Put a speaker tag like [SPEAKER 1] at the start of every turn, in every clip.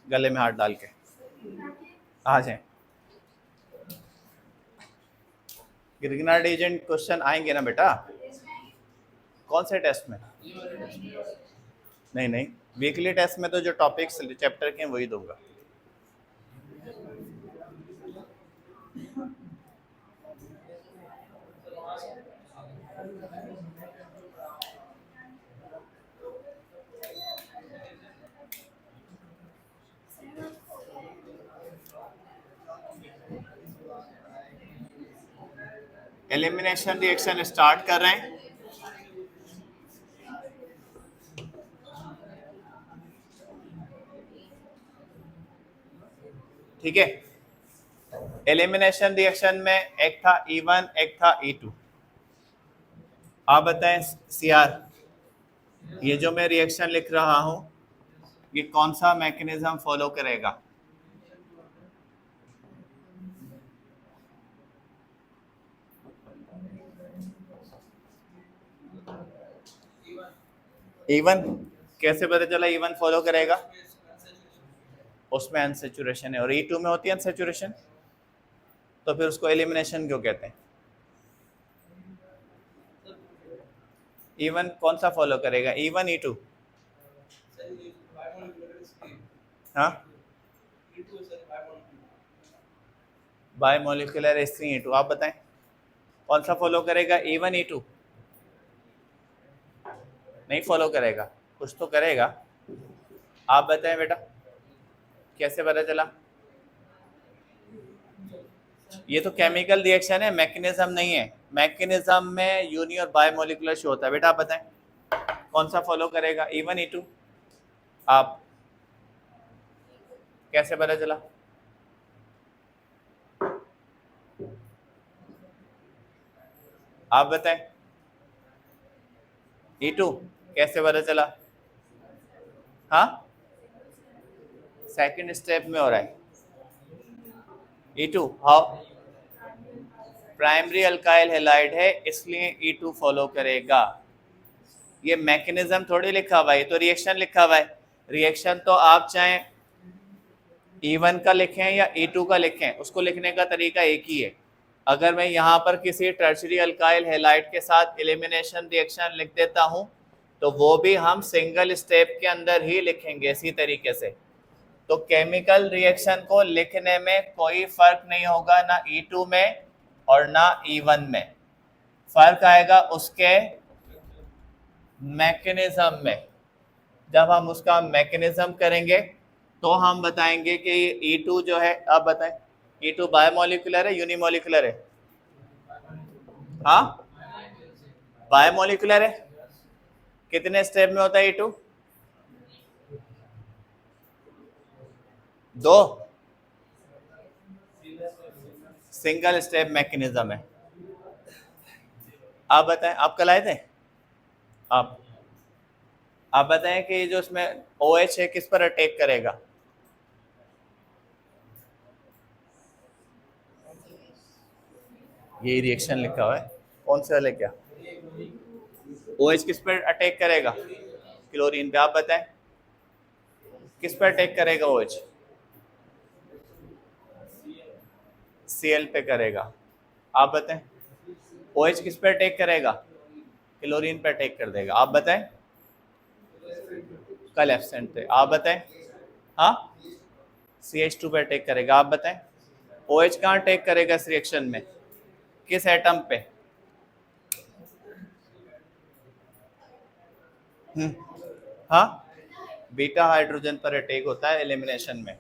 [SPEAKER 1] गले में हाथ डाल के आ जाए। ग्रिग्नार्ड एजेंट क्वेश्चन आएंगे ना बेटा? कौन से टेस्ट में? नहीं नहीं, वीकली टेस्ट में तो जो टॉपिक्स चैप्टर के हैं वही दूंगा। एलिमिनेशन रिएक्शन स्टार्ट कर रहे हैं। ठीक है, एलिमिनेशन रिएक्शन में एक था E1 एक था E2। आप बताएं सीआर, ये जो मैं रिएक्शन लिख रहा हूं ये कौन सा मैकेनिज्म फॉलो करेगा? E1 कैसे पता चला E1 फॉलो करेगा? उसमें अनसेचुरेशन है और E2 में होती है अनसेचुरेशन, तो फिर उसको एलिमिनेशन क्यों कहते हैं? E1 कौन सा फॉलो करेगा, E1 E2? हाँ, बायमोलिकुलर S3 E2। आप बताएं कौन सा फॉलो करेगा, E1 E2? नहीं फॉलो करेगा, कुछ तो करेगा। आप बताएं बेटा, कैसे पता चला? ये तो केमिकल रिएक्शन है, मैकेनिज्म नहीं है। मैकेनिज्म में यूनि और बायमोलिकुलर शो होता है। बेटा आप बताएं कौन सा फॉलो करेगा, E1 E2? आप कैसे पता चला? आप बताएं E2 कैसे पता चला? हाँ, सेकंड स्टेप में हो रहा है E2। How? Primary alkyl halide है इसलिए E2 फॉलो करेगा। ये मैकेनिज्म थोड़ी लिखा हुआ है, ये तो रिएक्शन लिखा हुआ है। रिएक्शन तो आप चाहें E1 का लिखें या E2 का लिखें, उसको लिखने का तरीका एक ही है। अगर मैं यहाँ पर किसी टर्शरी अल्काइल हैलाइड के साथ एलिमिनेशन रिएक्शन लिख देता हूँ तो वो भी हम सिंगल स्टेप के अंदर ही लिखेंगे इसी तरीके से। तो केमिकल रिएक्शन को लिखने में कोई फर्क नहीं होगा, ना E2 में और ना E1 में। फर्क आएगा उसके मैकेनिज्म में। जब हम उसका मैकेनिज्म करेंगे तो हम बताएंगे कि E2 जो है, आप बताएं E2 बायोमोलिकुलर है यूनिमोलिकुलर है? हाँ, बायोमोलिकुलर है। कितने स्टेप में होता है E2? 2। सिंगल स्टेप मैकेनिज्म है। आप बताएं, आप कल आए थे? आप बताएं कि जो इसमें OH है किस पर अटैक करेगा? यही रिएक्शन लिखा हुआ है, कौन सा वाले क्या? OH किस पर अटैक करेगा? क्लोरीन पे। आप बताएं किस पर अटैक करेगा OH? Cl पे करेगा। आप बताएं OH किस पे अटैक करेगा? क्लोरीन पे अटैक कर देगा। आप बताएं कल एब्सेंट थे। आप बताएं हाँ, CH2 पे अटैक करेगा। आप बताएं OH कहाँ अटैक करेगा इस रिएक्शन में, किस एटम पे? हाँ, बीटा हाइड्रोजन पर अटैक होता है एलिमिनेशन में।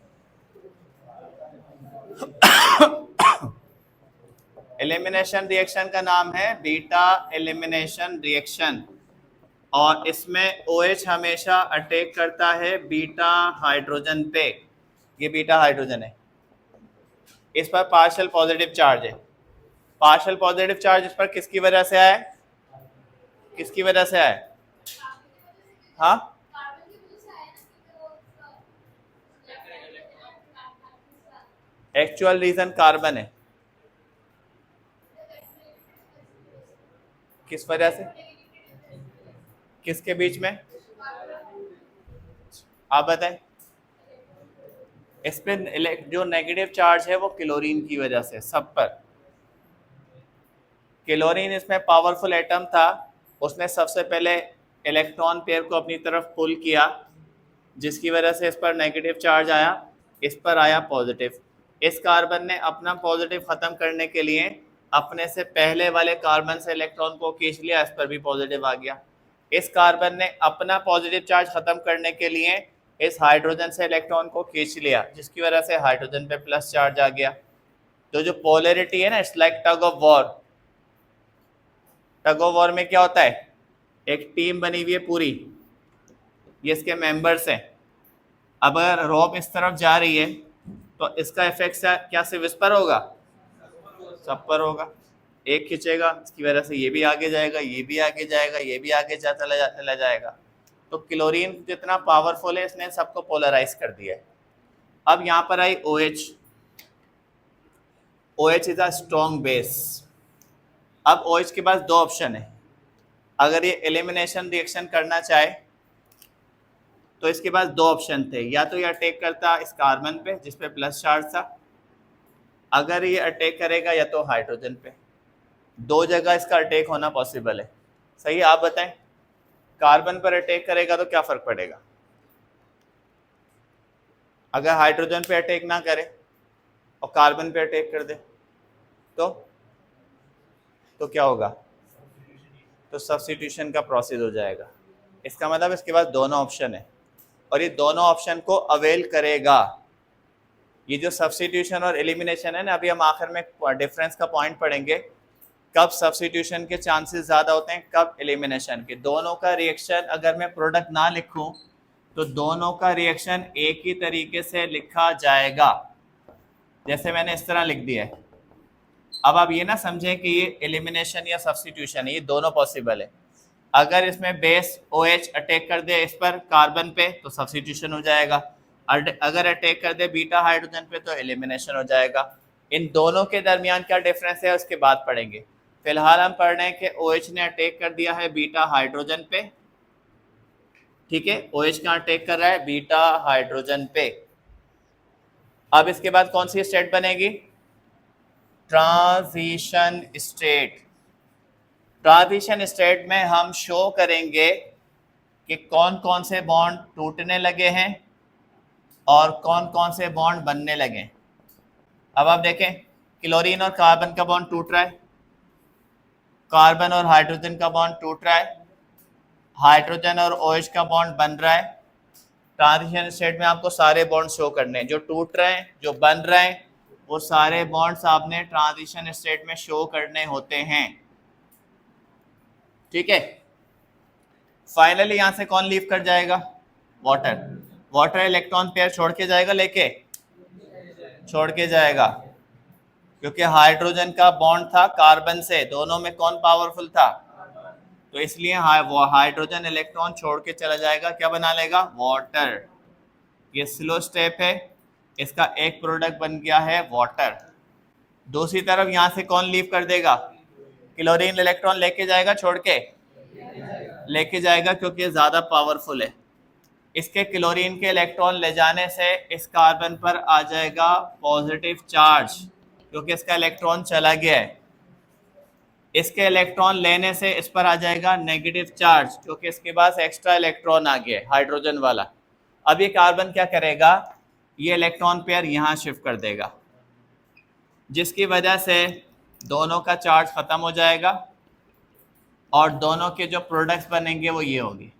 [SPEAKER 1] एलिमिनेशन रिएक्शन का नाम है बीटा एलिमिनेशन रिएक्शन और इसमें OH हमेशा अटैक करता है बीटा हाइड्रोजन पे। ये बीटा हाइड्रोजन है, इस पर पार्शियल पॉजिटिव चार्ज है। पार्शियल पॉजिटिव चार्ज इस पर किसकी वजह से आया? किसकी वजह से आया? हाँ, एक्चुअल रीजन कार्बन है। किस वजह से? किसके बीच में? आप बताएं इस पे जो नेगेटिव चार्ज है वो क्लोरीन की वजह से सब पर। क्लोरीन इसमें पावरफुल एटम था, उसने सबसे पहले इलेक्ट्रॉन पेयर को अपनी तरफ पुल किया, जिसकी वजह से इस पर नेगेटिव चार्ज आया, इस पर आया पॉजिटिव। इस कार्बन ने अपना पॉजिटिव ख़त्म करने के लिए अपने से पहले वाले कार्बन से इलेक्ट्रॉन को खींच लिया, इस पर भी पॉजिटिव आ गया। इस कार्बन ने अपना पॉजिटिव चार्ज ख़त्म करने के लिए इस हाइड्रोजन से इलेक्ट्रॉन को खींच लिया, जिसकी वजह से हाइड्रोजन पे प्लस चार्ज आ गया। तो जो पोलैरिटी है ना, it's like tug of war. Tug of war में क्या होता है, एक टीम बनी हुई है पूरी, ये इसके मेंबर्स हैं। अब अगर रोप इस तरफ जा रही है तो इसका इफेक्ट क्या सिर्फ इस पर होगा, सब पर होगा। एक खींचेगा, इसकी वजह से ये भी आगे जाएगा, ये भी आगे जाएगा, ये भी आगे चला जाएगा। तो क्लोरीन जितना पावरफुल है, इसने सबको पोलराइज कर दिया है। अब यहाँ पर आई OH। OH is a strong base. अब OH के पास दो ऑप्शन है, अगर ये एलिमिनेशन रिएक्शन करना चाहे तो इसके पास दो ऑप्शन थे, या तो ये अटैक करता इस कार्बन पे जिस पे प्लस चार्ज था, अगर ये अटैक करेगा या तो हाइड्रोजन पे। दो जगह इसका अटैक होना पॉसिबल है। सही है, आप बताएं, कार्बन पर अटैक करेगा तो क्या फर्क पड़ेगा? अगर हाइड्रोजन पे अटैक ना करे और कार्बन पे अटैक कर दे तो क्या होगा? तो सब्स्टिट्यूशन का प्रोसेस हो जाएगा। इसका मतलब इसके पास दोनों ऑप्शन है और ये दोनों ऑप्शन को अवेल करेगा। ये जो सब्स्टिट्यूशन और एलिमिनेशन है ना, अभी हम आखिर में डिफरेंस का पॉइंट पढ़ेंगे, कब सब्स्टिट्यूशन के चांसेस ज़्यादा होते हैं, कब एलिमिनेशन के। दोनों का रिएक्शन अगर मैं प्रोडक्ट ना लिखूं तो दोनों का रिएक्शन एक ही तरीके से लिखा जाएगा, जैसे मैंने इस तरह लिख दिया है। अब आप ये ना समझें कि ये एलिमिनेशन या सब्स्टिट्यूशन है, ये दोनों पॉसिबल है। अगर इसमें बेस OH अटैक कर दे इस पर कार्बन पे तो सब्स्टिट्यूशन हो जाएगा, अगर अटैक कर दे बीटा हाइड्रोजन पे तो एलिमिनेशन हो जाएगा। इन दोनों के दरमियान क्या डिफरेंस है उसके बाद पढ़ेंगे। फिलहाल हम पढ़ रहे हैं कि OH ने अटैक कर दिया है बीटा हाइड्रोजन पे, ठीक है। OH कहाँ अटैक कर रहा है? बीटा हाइड्रोजन पे। अब इसके बाद कौन सी स्टेट बनेगी? Transition state. ट्रांजिशन स्टेट में हम शो करेंगे कि कौन कौन से बॉन्ड टूटने लगे हैं और कौन कौन से बॉन्ड बनने लगे। अब आप देखें, क्लोरीन और कार्बन का बॉन्ड टूट रहा है, कार्बन और हाइड्रोजन का बॉन्ड टूट रहा है, हाइड्रोजन और OH का बॉन्ड बन रहा है। ट्रांजिशन स्टेट में आपको सारे बॉन्ड शो करने हैं, जो टूट रहे हैं, जो बन रहे हैं, वो सारे बॉन्ड्स आपने ट्रांजिशन स्टेट में शो करने होते हैं, ठीक है। फाइनली यहां से कौन लीव कर जाएगा? वाटर। वाटर इलेक्ट्रॉन पेयर छोड़ के जाएगा, लेके छोड़ के जाएगा, क्योंकि हाइड्रोजन का बॉन्ड था कार्बन से, दोनों में कौन पावरफुल था? तो इसलिए वो हाइड्रोजन इलेक्ट्रॉन छोड़ के चला जाएगा, क्या बना लेगा? वाटर। ये स्लो स्टेप है, इसका एक प्रोडक्ट बन गया है वाटर। दूसरी तरफ यहां से कौन लीव कर देगा? क्लोरीन इलेक्ट्रॉन लेके जाएगा, छोड़ के लेके जाएगा, क्योंकि ये ज्यादा पावरफुल है। इसके क्लोरीन के इलेक्ट्रॉन ले जाने से इस कार्बन पर आ जाएगा पॉजिटिव चार्ज, क्योंकि इसका इलेक्ट्रॉन चला गया है। इसके इलेक्ट्रॉन लेने से इस पर आ जाएगा नेगेटिव चार्ज, क्योंकि इसके पास एक्स्ट्रा इलेक्ट्रॉन आ गया है हाइड्रोजन वाला। अब ये कार्बन क्या करेगा? ये इलेक्ट्रॉन पेयर यहाँ शिफ्ट कर देगा, जिसकी वजह से दोनों का चार्ज ख़त्म हो जाएगा और दोनों के जो प्रोडक्ट्स बनेंगे वो ये होंगे।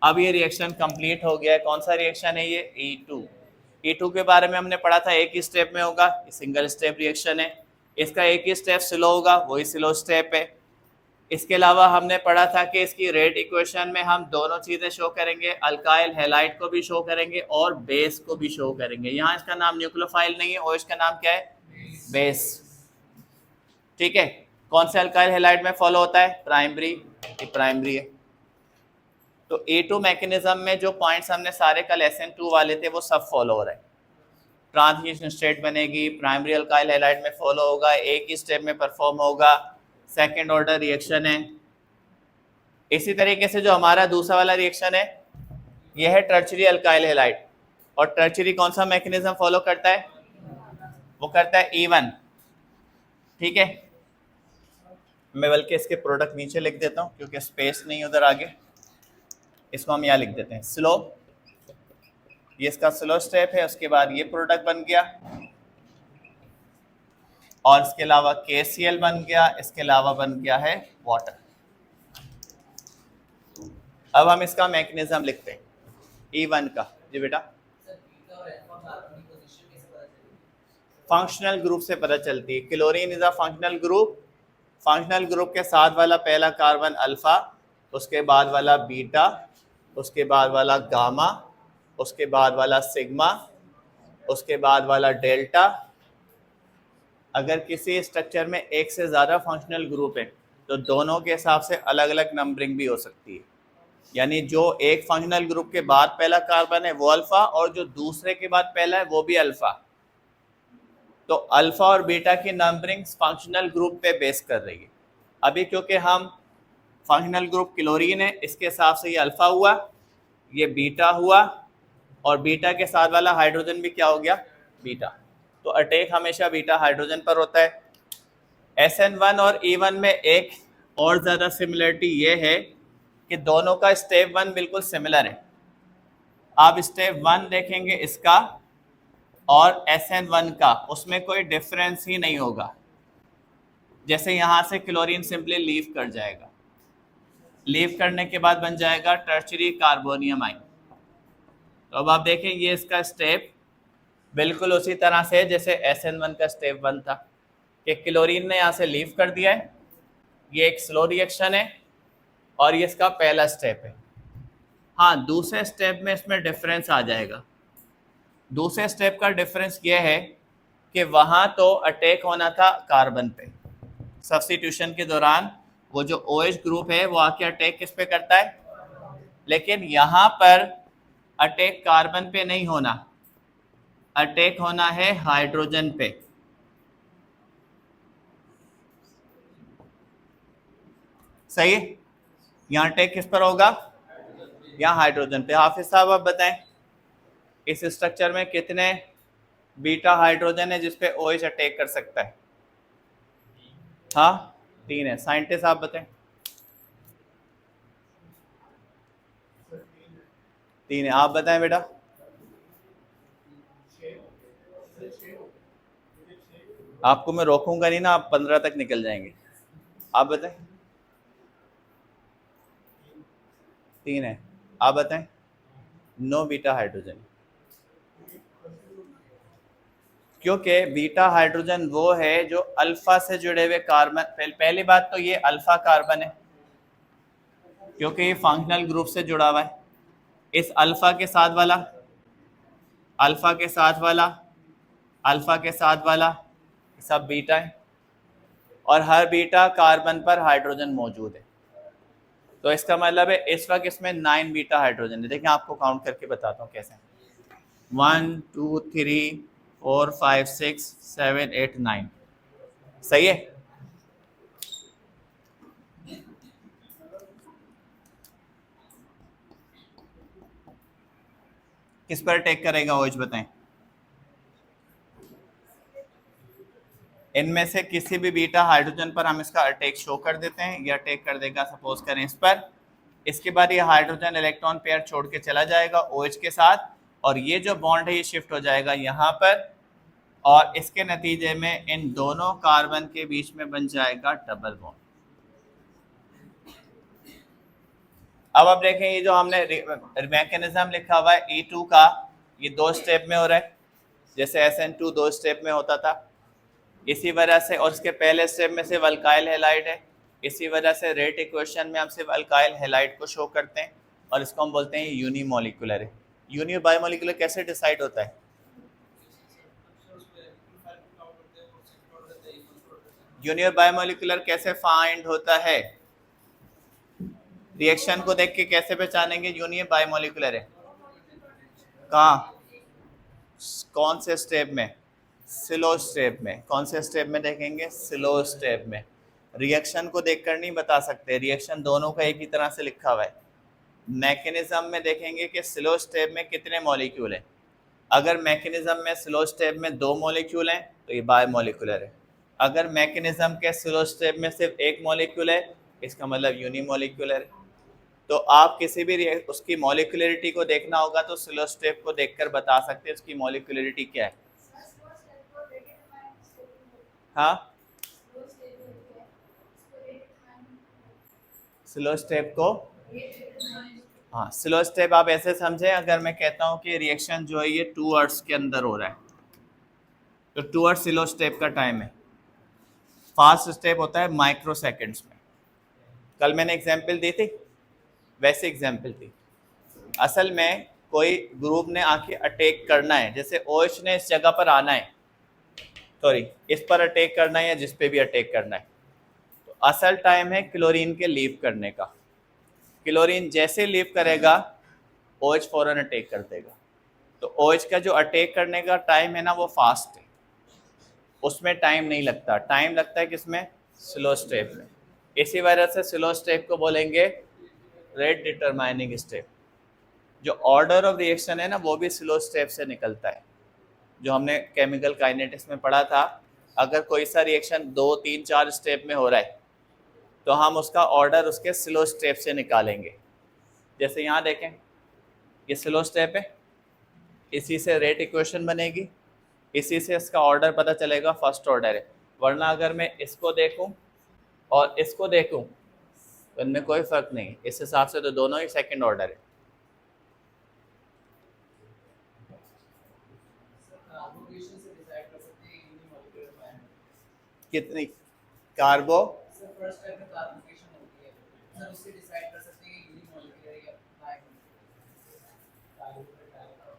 [SPEAKER 1] अब ये रिएक्शन कंप्लीट हो गया है। कौन सा रिएक्शन है ये? E2। E2 के बारे में हमने पढ़ा था, एक ही स्टेप में होगा, सिंगल स्टेप रिएक्शन है। इसका एक ही स्टेप स्लो होगा, वही स्लो स्टेप है। इसके अलावा हमने पढ़ा था कि इसकी रेट इक्वेशन में हम दोनों चीज़ें शो करेंगे, अल्काइल हैलाइड को भी शो करेंगे और बेस को भी शो करेंगे। यहाँ इसका नाम न्यूक्लियोफाइल नहीं है, और इसका नाम क्या है? बेस, ठीक है। कौन से अल्काइल हैलाइड में फॉलो होता है? प्राइमरी, ये प्राइमरी है। तो A2 मैकेनिज्म में जो पॉइंट्स हमने सारे कल SN2 वाले थे वो सब फॉलो हो रहे हैं। ट्रांजिशन स्टेट बनेगी, प्राइमरी अल्काइल हैलाइड में फॉलो होगा, एक ही स्टेप में परफॉर्म होगा, सेकेंड ऑर्डर रिएक्शन है। इसी तरीके से जो हमारा दूसरा वाला रिएक्शन है ये है टर्शियरी अल्काइल हैलाइड। और टर्शियरी कौन सा मैकेनिज्म फॉलो करता है? वो करता है E1। ठीक है, मैं बल्कि इसके प्रोडक्ट नीचे लिख देता हूँ क्योंकि स्पेस नहीं उधर आगे, इसको हम यहाँ लिख देते हैं स्लो। ये इसका स्लो स्टेप है, उसके बाद ये प्रोडक्ट बन गया और इसके अलावा KCl बन गया, इसके अलावा बन गया है वाटर। अब हम इसका मैकेनिज्म लिखते हैं E1 का। जी बेटा, फंक्शनल ग्रुप से पता चलती है। Chlorine is a functional group. Functional group के साथ वाला पहला कार्बन अल्फा, उसके बाद वाला बीटा, उसके बाद वाला गामा, उसके बाद वाला सिग्मा, उसके बाद वाला डेल्टा। अगर किसी स्ट्रक्चर में एक से ज़्यादा फंक्शनल ग्रुप है तो दोनों के हिसाब से अलग अलग नंबरिंग भी हो सकती है। यानी जो एक फंक्शनल ग्रुप के बाद पहला कार्बन है वो अल्फा, और जो दूसरे के बाद पहला है वो भी अल्फा। तो अल्फा और बीटा की नंबरिंग फंक्शनल ग्रुप पे बेस कर रही है। अभी क्योंकि हम फंक्शनल ग्रुप क्लोरीन है, इसके हिसाब से ये अल्फा हुआ, ये बीटा हुआ, और बीटा के साथ वाला हाइड्रोजन भी क्या हो गया? बीटा। तो अटैक हमेशा बीटा हाइड्रोजन पर होता है। SN1 और E1 में एक और ज़्यादा सिमिलरिटी ये है कि दोनों का स्टेप 1 बिल्कुल सिमिलर है। आप स्टेप 1 देखेंगे इसका और SN1 का, उसमें कोई डिफरेंस ही नहीं होगा। जैसे यहाँ से क्लोरीन सिंपली लीव कर जाएगा, लीव करने के बाद बन जाएगा टर्शियरी कार्बोनियम आयन। तो अब आप देखें ये इसका स्टेप बिल्कुल उसी तरह से जैसे SN1 का स्टेप 1 था कि क्लोरीन ने यहाँ से लीव कर दिया है। ये एक स्लो रिएक्शन है और ये इसका पहला स्टेप है। हाँ, दूसरे स्टेप में इसमें डिफरेंस आ जाएगा। दूसरे स्टेप का डिफरेंस ये है कि वहाँ तो अटैक होना था कार्बन पे, सब्स्टिट्यूशन के दौरान वो जो OH ग्रुप है वो आके अटैक किस पे करता है, लेकिन यहाँ पर अटैक कार्बन पे नहीं होना, अटैक होना है हाइड्रोजन पे। सही है, यहाँ अटैक किस पर होगा? यहाँ हाइड्रोजन पे। हाफिज साहब आप बताएं इस स्ट्रक्चर में कितने बीटा हाइड्रोजन है जिसपे OH अटैक कर सकता है? हाँ, 3 है। साइंटिस्ट आप बताएं। 3 है। आप बताएं बेटा। आपको मैं रोकूंगा नहीं ना, आप 15 तक निकल जाएंगे। आप बताएं। 3 है। आप बताएं। 9 बीटा हाइड्रोजन, क्योंकि बीटा हाइड्रोजन वो है जो अल्फा से जुड़े हुए कार्बन। पहली बात तो ये अल्फा कार्बन है क्योंकि ये फंक्शनल ग्रुप से जुड़ा हुआ है। इस अल्फा के साथ वाला, अल्फा के साथ वाला, अल्फा के साथ वाला सब बीटा है, और हर बीटा कार्बन पर हाइड्रोजन मौजूद है। तो इसका मतलब है इस वक्त इसमें 9 बीटा हाइड्रोजन है। देखिए आपको काउंट करके बताता हूँ कैसे। 1 2 3 4 5 6 7 8 9। सही है। किस पर अटैक करेगा OH बताएं? इनमें से किसी भी बीटा हाइड्रोजन पर हम इसका अटैक शो कर देते हैं। ये अटैक कर देगा सपोज करें इस पर। इसके बाद ये हाइड्रोजन इलेक्ट्रॉन पेयर छोड़ के चला जाएगा OH के साथ, और ये जो बॉन्ड है ये शिफ्ट हो जाएगा यहाँ पर, और इसके नतीजे में इन दोनों कार्बन के बीच में बन जाएगा डबल बॉन्ड। अब आप देखें ये जो हमने मैकेनिज्म लिखा हुआ है E2 का, ये 2 स्टेप में हो रहा है, जैसे SN2 2 स्टेप में होता था। इसी वजह से, और इसके पहले स्टेप में सिर्फ अल्काइल हैलाइड है, इसी वजह से रेट इक्वेशन में हम सिर्फ अल्काइल हैलाइड को शो करते हैं, और इसको हम बोलते हैं यूनिमोलिकुलर है। यूनि बायोमोलिकुलर कैसे डिसाइड होता है? यूनियर बायोमोलिकुलर कैसे फाइंड होता है? रिएक्शन को देख के कैसे पहचानेंगे यूनियर बायोमोलिकुलर है? कहाँ, कौन से स्टेप में? स्लो स्टेप में। कौन से स्टेप में देखेंगे? स्लो स्टेप में। रिएक्शन को देखकर नहीं बता सकते, रिएक्शन दोनों का एक ही तरह से लिखा हुआ है। मैकेनिज्म में देखेंगे कि स्लो स्टेप में कितने मॉलिक्यूल हैं, अगर मैकेनिज्म में स्लो स्टेप में 2 मॉलिक्यूल हैं तो ये बायोमोलिकुलर है। अगर मैकेनिज्म के स्लो स्टेप में सिर्फ एक मॉलिक्यूल है, इसका मतलब यूनिमोलिकुलर है। तो आप किसी भी उसकी मॉलिक्यूलरिटी को देखना होगा तो स्लो स्टेप को देखकर बता सकते हैं उसकी मॉलिक्यूलरिटी क्या है। हाँ, स्लो स्टेप को, हाँ स्लो स्टेप आप ऐसे समझें, अगर मैं कहता हूँ कि रिएक्शन जो है ये 2 आवर्स के अंदर हो रहा है तो 2 आवर्स स्लो स्टेप का टाइम है। फास्ट स्टेप होता है माइक्रो सेकेंड्स में। कल मैंने एग्जाम्पल दी थी, वैसे एग्जाम्पल थी। असल में कोई ग्रुप ने आके अटैक करना है, जैसे ओएच ने इस जगह पर आना है, सॉरी इस पर अटैक करना है या जिस पे भी अटैक करना है, तो असल टाइम है क्लोरीन के लीव करने का। क्लोरीन जैसे लीव करेगा ओएच फौरन अटैक कर देगा। तो ओएच का जो अटैक करने का टाइम है ना वो फास्ट है, उसमें टाइम नहीं लगता। टाइम लगता है किसमें? स्लो स्टेप में। इसी वजह से स्लो स्टेप को बोलेंगे रेट डिटरमाइनिंग स्टेप। जो ऑर्डर ऑफ रिएक्शन है ना वो भी स्लो स्टेप से निकलता है, जो हमने केमिकल काइनेटिक्स में पढ़ा था। अगर कोई सा रिएक्शन 2, 3, 4 स्टेप में हो रहा है तो हम उसका ऑर्डर उसके स्लो स्टेप से निकालेंगे। जैसे यहाँ देखें, ये स्लो स्टेप है, इसी से रेट इक्वेशन बनेगी, इसी से इसका ऑर्डर पता चलेगा फर्स्ट ऑर्डर है। वरना अगर मैं इसको देखूं और इसको देखूं तो इनमें कोई फर्क नहीं, इस हिसाब से तो दोनों ही सेकंड ऑर्डर है। कितनी कार्बो,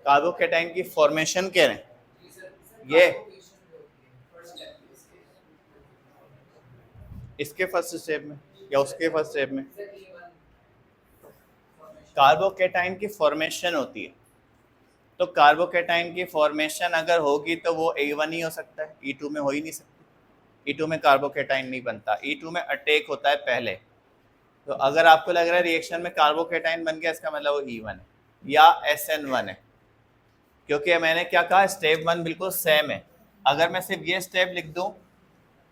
[SPEAKER 1] कार्बोकेटाइन की फॉर्मेशन कह रहे हैं ये इसके फर्स्ट स्टेप में या उसके फर्स्ट स्टेप में कार्बोकेटाइन की फॉर्मेशन होती है। तो कार्बोकेटाइन की फॉर्मेशन अगर होगी तो वो A1 ही हो सकता है, E2 में हो ही नहीं सकती। E2 में कार्बोकेटाइन नहीं बनता, E2 में अटैक होता है पहले। तो अगर आपको लग रहा है रिएक्शन में कार्बोकेटाइन बन गया, इसका मतलब वो E1 है या SN1 है, क्योंकि मैंने क्या कहा, स्टेप 1 बिल्कुल सेम है। अगर मैं सिर्फ ये स्टेप लिख दूं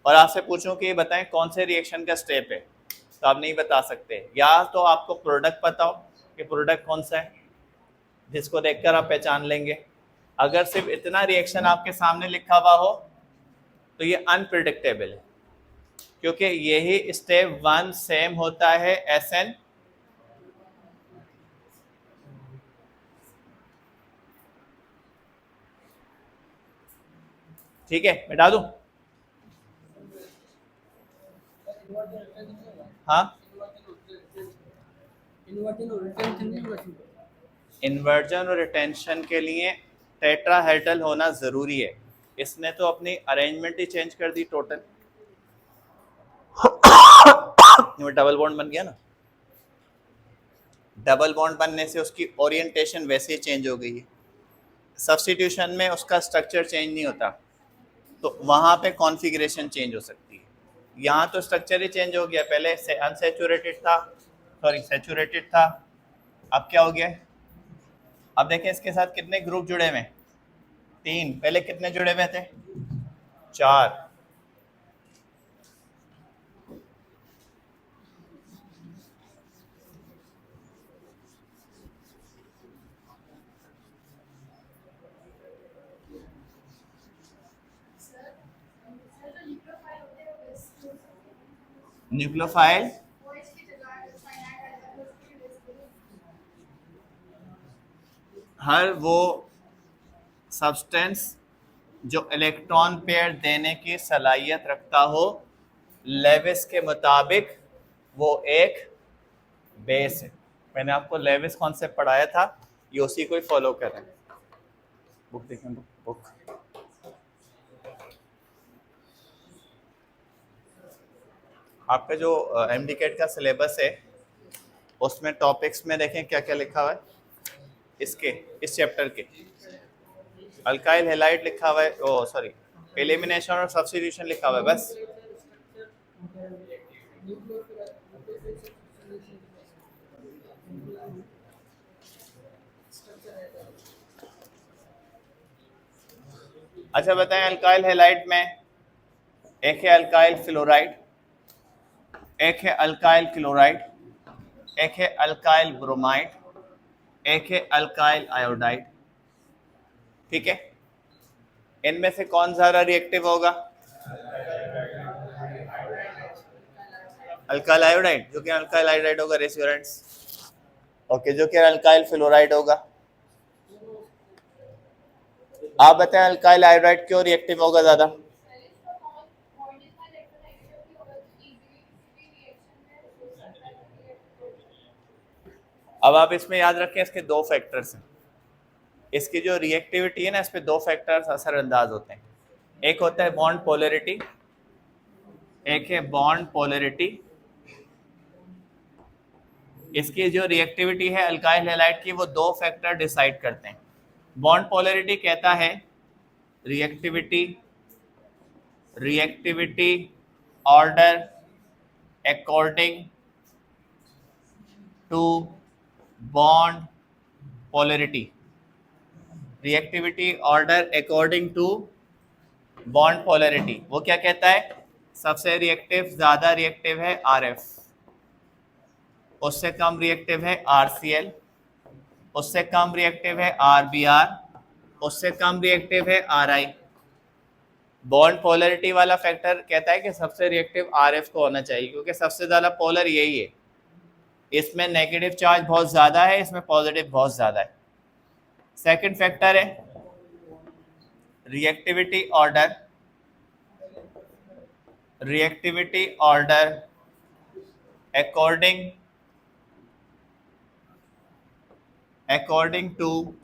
[SPEAKER 1] और आपसे पूछूं कि ये बताएं कौन से रिएक्शन का स्टेप है, तो आप नहीं बता सकते। या तो आपको प्रोडक्ट पता हो कि प्रोडक्ट कौन सा है, जिसको देखकर आप पहचान लेंगे। अगर सिर्फ इतना रिएक्शन आपके सामने लिखा हुआ हो तो ये अनप्रिडिक्टेबल है, क्योंकि यही स्टेप 1 सेम होता है SN, ठीक है, मिटा दूं? हाँ, इन्वर्जन और रिटेंशन के लिए टेट्राहेड्रल होना ज़रूरी है। इसने तो अपनी अरेंजमेंट ही चेंज कर दी टोटल। डबल बॉन्ड बन गया ना, डबल बॉन्ड बनने से उसकी ओरिएंटेशन वैसे ही चेंज हो गई है। सब्स्टिट्यूशन में उसका स्ट्रक्चर चेंज नहीं होता, तो वहाँ पे कॉन्फ़िगरेशन चेंज हो सकती है। यहाँ तो स्ट्रक्चर ही चेंज हो गया, पहले से अनसेचुरेटेड था, सॉरी सेचुरेटेड था, अब क्या हो गया है? अब देखें इसके साथ कितने ग्रुप जुड़े हुए हैं, 3। पहले कितने जुड़े हुए थे? 4। न्यूक्लियोफाइल हर वो सब्सटेंस जो इलेक्ट्रॉन पेयर देने की सलाहियत रखता हो, लेविस के मुताबिक वो एक बेस है। मैंने आपको लेविस कॉन्सेप्ट पढ़ाया था, ये उसी को ही फॉलो कर रहे हैं। बुक देखें, बुक आपका जो MD-CAT का सिलेबस है उसमें टॉपिक्स में देखें क्या क्या लिखा हुआ है। इसके इस चैप्टर के अल्काइल हैलाइड लिखा हुआ है, ओ सॉरी एलिमिनेशन और सब्स्टिट्यूशन लिखा हुआ है बस। अच्छा बताएं, अल्काइल हैलाइड में एक है अल्काइल फ्लोराइड, एक है अल्काइल क्लोराइड, एक है अल्काइल ब्रोमाइड, एक है अल्काइल आयोडाइड। ठीक है, इनमें से कौन ज्यादा रिएक्टिव होगा? अल्काइल आयोडाइड, जो कि अल्काइल आयोडाइड होगा रेस्टोरेंट्स। ओके, जो कि अल्काइल फ्लोराइड होगा। आप बताएं अल्काइल आयोडाइड क्यों रिएक्टिव होगा ज्यादा? अब आप इसमें याद रखें, इसके दो फैक्टर्स हैं। इसकी जो रिएक्टिविटी है ना, इस पे दो फैक्टर्स असरअंदाज होते हैं। एक होता है बॉन्ड पोलैरिटी, एक है बॉन्ड पोलैरिटी। इसकी जो रिएक्टिविटी है अल्काइल हैलाइड की, वो दो फैक्टर डिसाइड करते हैं। बॉन्ड पोलैरिटी कहता है reactivity order according to bond polarity, reactivity order according to bond polarity. वो क्या कहता है? सबसे रिएक्टिव, ज्यादा रिएक्टिव है RF, उससे कम रिएक्टिव है RCl, उससे कम रिएक्टिव है RBr, उससे कम रिएक्टिव है RI। बॉन्ड पोलैरिटी वाला फैक्टर कहता है कि सबसे रिएक्टिव RF को होना चाहिए, क्योंकि सबसे ज्यादा पोलर यही है। इसमें नेगेटिव चार्ज बहुत ज्यादा है, इसमें पॉजिटिव बहुत ज्यादा है। सेकंड फैक्टर है reactivity order according to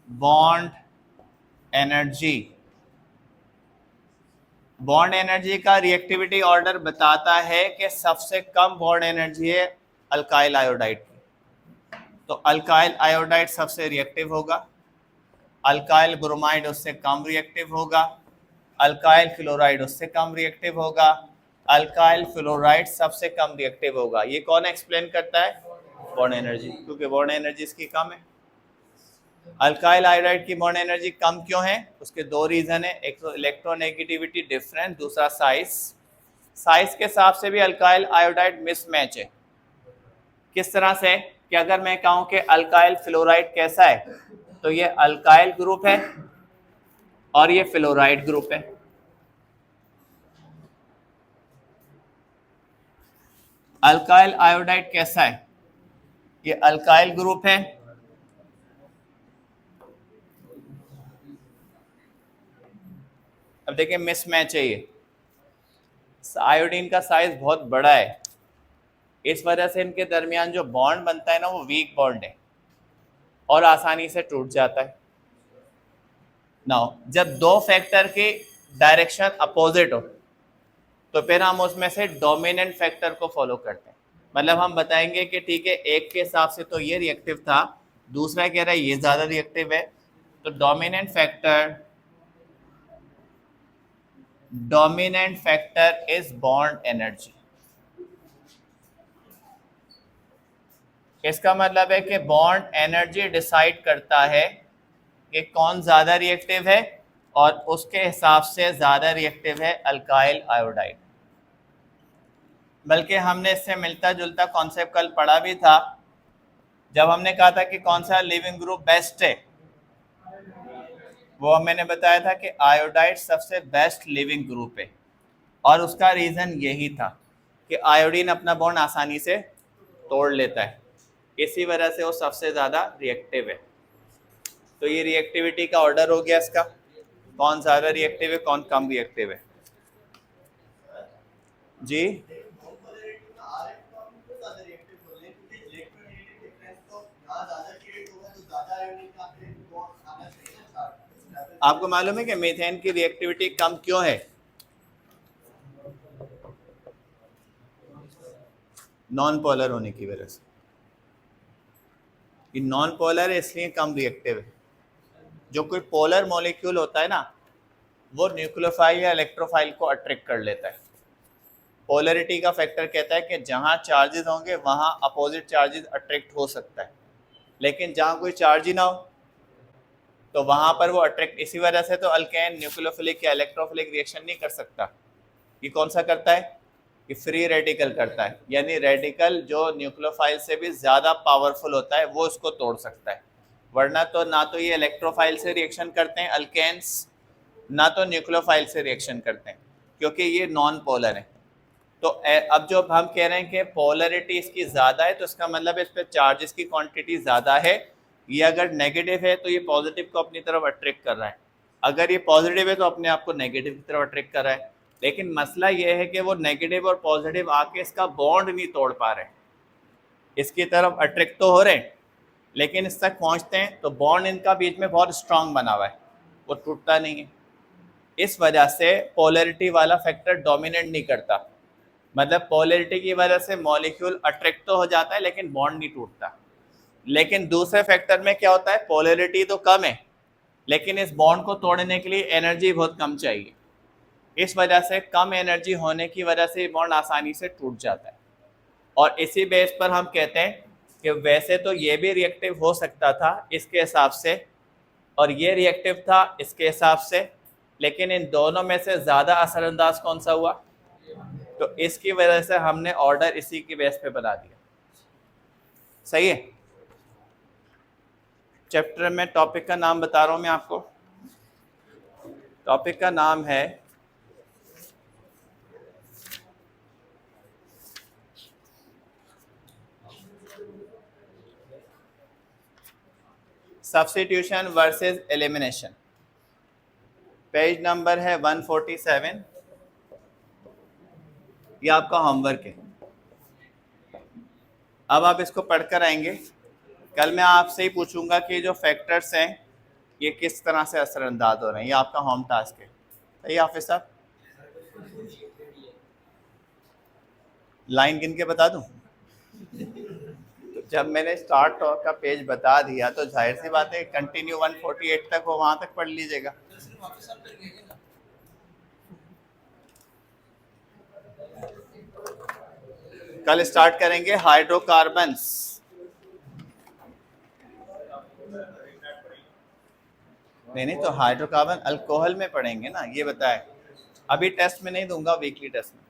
[SPEAKER 1] bond energy. Bond energy का रिएक्टिविटी ऑर्डर बताता है कि सबसे कम बॉन्ड एनर्जी है अल्काइल आयोडाइड की, तो अल्काइल आयोडाइड सबसे रिएक्टिव होगा, अल्काइल ब्रोमाइड उससे कम रिएक्टिव होगा, अल्काइल क्लोराइड उससे कम रिएक्टिव होगा, अल्काइल फ्लोराइड सबसे कम रिएक्टिव होगा। ये कौन एक्सप्लेन करता है? बॉन्ड एनर्जी, क्योंकि बॉन्ड एनर्जी इसकी कम है। अल्काइल आयोडाइड की बॉन्ड एनर्जी कम क्यों है? उसके दो रीजन है, एक तो इलेक्ट्रोनेगेटिविटी डिफरेंस, दूसरा साइज। साइज के हिसाब से भी अल्काइल आयोडाइड मिसमैच है। किस तरह से? कि अगर मैं कहूं कि अल्काइल फ्लोराइड कैसा है, तो ये अल्काइल ग्रुप है और ये फ्लोराइड ग्रुप है। अल्काइल आयोडाइड कैसा है? ये अल्काइल ग्रुप है अब देखिए मिसमैच है ये। आयोडीन का साइज बहुत बड़ा है, इस वजह से इनके दरमियान जो बॉन्ड बनता है ना, वो वीक बॉन्ड है और आसानी से टूट जाता है। नाउ जब दो फैक्टर की डायरेक्शन अपोजिट हो, तो फिर हम उसमें से डोमिनेंट फैक्टर को फॉलो करते हैं। मतलब हम बताएंगे कि ठीक है, एक के हिसाब से तो ये रिएक्टिव था, दूसरा कह रहा है ये ज्यादा रिएक्टिव है, तो dominant factor is bond energy. इसका मतलब है कि बॉन्ड एनर्जी डिसाइड करता है कि कौन ज्यादा रिएक्टिव है, और उसके हिसाब से ज्यादा रिएक्टिव है अल्काइल आयोडाइड। बल्कि हमने इससे मिलता जुलता कॉन्सेप्ट कल पढ़ा भी था, जब हमने कहा था कि कौन सा लिविंग ग्रुप बेस्ट है। वो मैंने बताया था कि आयोडाइड सबसे बेस्ट लिविंग ग्रुप है, और उसका रीज़न यही था कि आयोडीन अपना बॉन्ड आसानी से तोड़ लेता है, इसी वजह से वो सबसे ज़्यादा रिएक्टिव है। तो ये रिएक्टिविटी का ऑर्डर हो गया इसका, कौन ज़्यादा रिएक्टिव है, कौन कम रिएक्टिव है। जी आपको मालूम है कि मीथेन की रिएक्टिविटी कम क्यों है? नॉन पोलर होने की वजह से। ये नॉन पोलर है इसलिए कम रिएक्टिव है। जो कोई पोलर मॉलिक्यूल होता है ना, वो न्यूक्लियोफाइल या इलेक्ट्रोफाइल को अट्रैक्ट कर लेता है। पोलरिटी का फैक्टर कहता है कि जहां चार्जेस होंगे वहां अपोजिट चार्जेस अट्रैक्ट हो सकता है, लेकिन जहां कोई चार्ज ही ना हो तो वहां पर वो अट्रैक्ट, इसी वजह से तो अल्केन न्यूक्लियोफिलिक या इलेक्ट्रोफिलिक रिएक्शन नहीं कर सकता। ये कौन सा करता है? कि फ्री रेडिकल करता है, यानी रेडिकल जो न्यूक्लियोफाइल से भी ज़्यादा पावरफुल होता है वो उसको तोड़ सकता है। वरना तो ना तो ये इलेक्ट्रोफाइल से रिएक्शन करते हैं अल्केन्स, ना तो न्यूक्लियोफाइल से रिएक्शन करते हैं, क्योंकि ये नॉन पोलर है। तो अब जो हम कह रहे हैं कि पोलरिटी इसकी ज़्यादा है, तो इसका मतलब इस पर चार्जेस की क्वांटिटी ज़्यादा है। ये अगर नेगेटिव है तो ये पॉजिटिव को अपनी तरफ अट्रैक्ट कर रहा है, अगर ये पॉजिटिव है तो अपने आप को नेगेटिव की तरफ अट्रैक्ट कर रहा है। लेकिन मसला ये है कि वो नेगेटिव और पॉजिटिव आके इसका बॉन्ड नहीं तोड़ पा रहे, इसकी तरफ अट्रैक्ट तो हो रहे हैं लेकिन इस तक पहुंचते हैं तो बॉन्ड इनका बीच में बहुत स्ट्रांग बना हुआ है, वो टूटता नहीं है। इस वजह से पोलरिटी वाला फैक्टर डोमिनेट नहीं करता, मतलब पोलरिटी की वजह से मॉलिक्यूल अट्रैक्ट तो हो जाता है लेकिन बॉन्ड नहीं टूटता। लेकिन दूसरे फैक्टर में क्या होता है, पोलरिटी तो कम है लेकिन इस बॉन्ड को तोड़ने के लिए एनर्जी बहुत कम चाहिए। इस वजह से कम एनर्जी होने की वजह से बॉन्ड आसानी से टूट जाता है। और इसी बेस पर हम कहते हैं कि वैसे तो ये भी रिएक्टिव हो सकता था इसके हिसाब से और ये रिएक्टिव था इसके हिसाब से, लेकिन इन दोनों में से ज़्यादा असरअंदाज कौन सा हुआ, तो इसकी वजह से हमने ऑर्डर इसी की बेस पे बना दिया। सही है। चैप्टर में टॉपिक का नाम बता रहा हूं मैं आपको, टॉपिक का नाम है substitution versus elimination. Page number है 147। ये आपका होमवर्क है, अब आप इसको पढ़कर आएंगे। कल मैं आपसे ही पूछूंगा कि जो फैक्टर्स हैं ये किस तरह से असरअंदाज हो रहे हैं, ये आपका होम टास्क है। सही हाफिज साहब, लाइन गिन के बता दूं? तो जब मैंने स्टार्ट का पेज बता दिया तो जाहिर सी बात है कंटिन्यू 148 तक हो, वहां तक पढ़ लीजिएगा। कल स्टार्ट करेंगे हाइड्रोकार्बन्स। नहीं तो हाइड्रोकार्बन अल्कोहल में पढ़ेंगे ना, ये बताए। अभी टेस्ट में नहीं दूंगा, वीकली टेस्ट में।